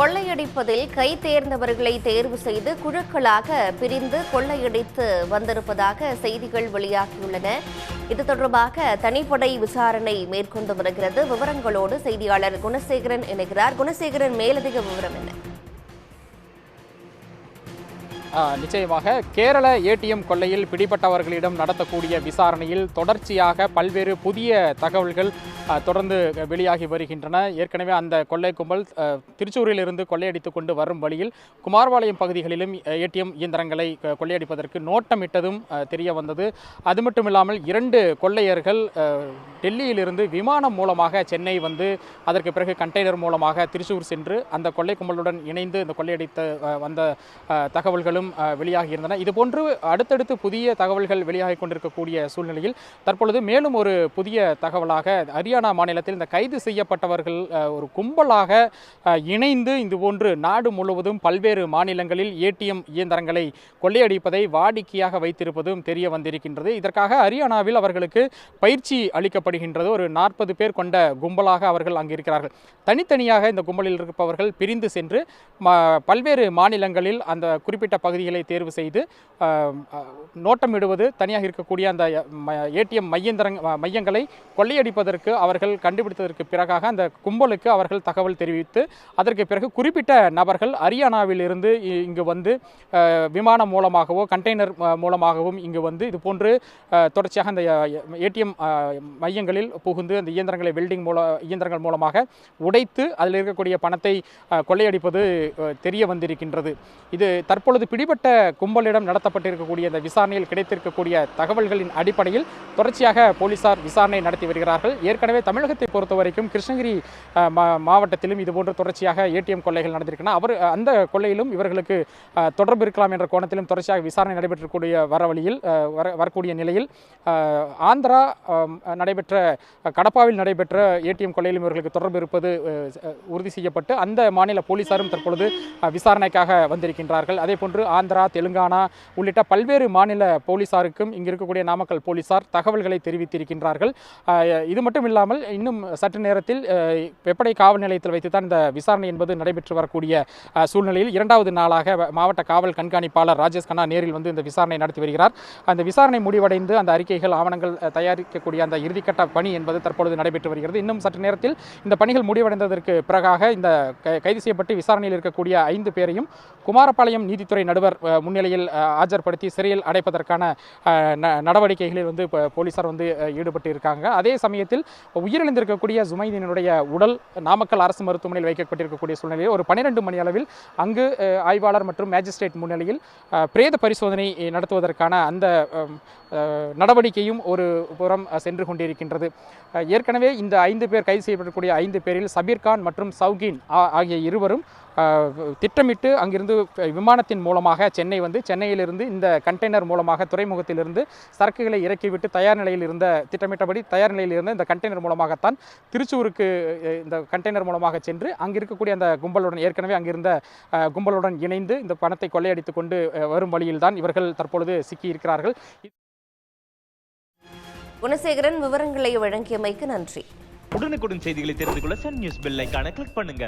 கொள்ளையடிப்பதில் கை தேர்ந்தவர்களை தேர்வு செய்து குழுக்களாக பிரிந்து கொள்ளையடித்து வந்திருப்பதாக செய்திகள் வெளியாகியுள்ளன. இது தொடர்பாக தனிப்படை விசாரணை மேற்கொண்டு வருகிறது. விவரங்களோடு செய்தியாளர் குணசேகரன் இணைகிறார். குணசேகரன், மேலதிக விவரம் என்ன? நிச்சயமாக கேரள ஏடிஎம் கொள்ளையில் பிடிபட்டவர்களிடம் நடத்தக்கூடிய விசாரணையில் தொடர்ச்சியாக பல்வேறு புதிய தகவல்கள் தொடர்ந்து வெளியாகி வருகின்றன. ஏற்கனவே அந்த கொள்ளை கும்பல் திருச்சூரிலிருந்து கொள்ளையடித்து கொண்டு வரும் வழியில் குமாரபாளையம் பகுதிகளிலும் ஏடிஎம் இயந்திரங்களை கொள்ளையடிப்பதற்கு நோட்டமிட்டதும் தெரிய வந்தது. அது மட்டுமில்லாமல் 2 கொள்ளையர்கள் டெல்லியிலிருந்து விமானம் மூலமாக சென்னை வந்து அதற்கு பிறகு கண்டெய்னர் மூலமாக திருச்சூர் சென்று அந்த கொள்ளை கும்பலுடன் இணைந்து இந்த கொள்ளையடித்து வந்த தகவல்களும் வெளியாகி இருந்தன. இதுபோன்று அடுத்தடுத்து புதிய தகவல்கள் வெளியாகி கொண்டிருக்கக்கூடிய சூழ்நிலையில் தற்பொழுது மேலும் ஒரு புதிய தகவலாக ஹரியானா மாநிலத்தில் இந்த கைது செய்யப்பட்டவர்கள் ஒரு கும்பலாக இணைந்து இதுபோன்று நாடு முழுவதும் பல்வேறு மாநிலங்களில் ஏடிஎம் இயந்திரங்களை கொள்ளையடிப்பதை வாடிக்கையாக வைத்திருப்பதும் தெரிய வந்திருக்கின்றது. இதற்காக ஹரியானாவில் அவர்களுக்கு பயிற்சி அளிக்கப்படுகின்றது. ஒரு 40 பேர் கொண்ட கும்பலாக அவர்கள் அங்கு இருக்கிறார்கள். தனித்தனியாக இந்த கும்பலில் இருப்பவர்கள் பிரிந்து சென்று பல்வேறு மாநிலங்களில் அந்த குறிப்பிட்ட பகுதிகளை தேர்வு செய்து நோட்டமிடுவது, தனியாக இருக்கக்கூடிய அந்த ஏடிஎம் மையங்களை கொள்ளையடிப்பதற்கு அவர்கள் கண்டுபிடித்ததற்கு பிறகாக அந்த கும்பலுக்கு அவர்கள் தகவல் தெரிவித்து அதற்கு பிறகு குறிப்பிட்ட நபர்கள் ஹரியானாவில் இருந்து இங்கு வந்து விமானம் மூலமாகவோ கண்டெய்னர் மூலமாகவும் இங்கு வந்து இதுபோன்று தொடர்ச்சியாக அந்த ஏடிஎம் மையங்களில் புகுந்து அந்த இயந்திரங்களை இயந்திரங்கள் மூலமாக உடைத்து அதில் இருக்கக்கூடிய பணத்தை கொள்ளையடிப்பது தெரிய வந்திருக்கின்றது. இது தற்பொழுது பிடிபட்ட கும்பலிடம் நடத்தப்பட்டிருக்கக்கூடிய இந்த விசாரணையில் கிடைத்திருக்கக்கூடிய தகவல்களின் அடிப்படையில் தொடர்ச்சியாக போலீசார் விசாரணை நடத்தி வருகிறார்கள். ஏற்கனவே தமிழகத்தை பொறுத்த வரைக்கும் கிருஷ்ணகிரி மாவட்டத்திலும் இதுபோன்று தொடர்ச்சியாக ஏடிஎம் கொள்ளைகள் நடந்திருக்கின்றன. அந்த கொள்ளையிலும் இவர்களுக்கு தொடர்பு இருக்கலாம் என்ற கோணத்திலும் தொடர்ச்சியாக விசாரணை நடைபெற்றக்கூடிய வரக்கூடிய நிலையில் ஆந்திரா நடைபெற்ற கடப்பாவில் நடைபெற்ற ஏடிஎம் கொள்ளையிலும் இவர்களுக்கு தொடர்பு இருப்பது உறுதி செய்யப்பட்டு அந்த மாநில போலீசாரும் தற்பொழுது விசாரணைக்காக வந்திருக்கின்றார்கள். அதே போன்று ஆந்திரா, தெலுங்கானா உள்ளிட்ட பல்வேறு மாநில போலீசாருக்கும் இங்கு இருக்கக்கூடிய நாமக்கல் போலீசார் தகவல்களை தெரிவித்திருக்கின்றார்கள். இது மட்டும் இல்லாமல் இன்னும் சற்று நேரத்தில் வெப்படை காவல் நிலையத்தில் வைத்துத்தான் இந்த விசாரணை என்பது நடைபெற்று வரக்கூடிய சூழ்நிலையில் 2வது நாளாக மாவட்ட காவல் கண்காணிப்பாளர் ராஜேஷ் கண்ணா நேரில் வந்து இந்த விசாரணை நடத்தி வருகிறார். அந்த விசாரணை முடிவடைந்து அந்த அறிக்கைகள், ஆவணங்கள் தயாரிக்கக்கூடிய அந்த இறுதிக்கட்ட பணி என்பது தற்பொழுது நடைபெற்று வருகிறது. இன்னும் சற்று நேரத்தில் இந்த பணிகள் முடிவடைந்ததற்கு பிறகாக இந்த கைது செய்யப்பட்டு விசாரணையில் இருக்கக்கூடிய 5 பேரையும் குமாரபாளையம் நீதித்துறை நடுவர் முன்னிலையில் ஆஜர்படுத்தி சிறையில் அடைப்பதற்கான நடவடிக்கைகளில் வந்து போலீசார் வந்து ஈடுபட்டு இருக்காங்க. அதே சமயத்தில் உயிரிழந்திருக்கக்கூடிய ஜுமைதீனுடைய உடல் நாமக்கல் அரசு மருத்துவமனையில் வைக்கப்பட்டிருக்கக்கூடிய சூழ்நிலையில் ஒரு 12 மணி அளவில் அங்கு ஆய்வாளர் மற்றும் மேஜிஸ்ட்ரேட் முன்னிலையில் பிரேத பரிசோதனை நடத்துவதற்கான அந்த நடவடிக்கையும் ஒரு புறம் சென்று கொண்டிருக்கின்றது. ஏற்கனவே இந்த 5 பேர் கைது செய்யப்படக்கூடிய 5 பேரில் சபீர்கான் மற்றும் சவுகீன் ஆகிய இருவரும் திட்டமிட்டு அங்கிருந்து விமானத்தின் மூலமாக சென்னை வந்து சென்னையிலிருந்து இந்த கண்டெய்னர் மூலமாக துறைமுகத்திலிருந்து சரக்குகளை இறக்கிவிட்டு திட்டமிட்டபடி தயார் நிலையில் இருந்த இந்த கண்டெய்னர் மூலமாகத்தான் திருச்சூருக்கு இந்த கண்டெய்னர் மூலமாக சென்று அங்கிருக்கக்கூடிய அந்த கும்பலுடன் ஏற்கனவே அங்கிருந்த கும்பலுடன் இணைந்து இந்த பணத்தை கொள்ளையடித்துக் கொண்டு வரும் வழியில்தான் இவர்கள் தற்பொழுது சிக்கியிருக்கிறார்கள். குணசேகரன், விவரங்களை வழங்கியமைக்கு நன்றி. உடனுக்குடன் செய்திகளை தெரிந்து கொள்ள சன் நியூஸ் பெல் ஐகானை கிளிக் பண்ணுங்க.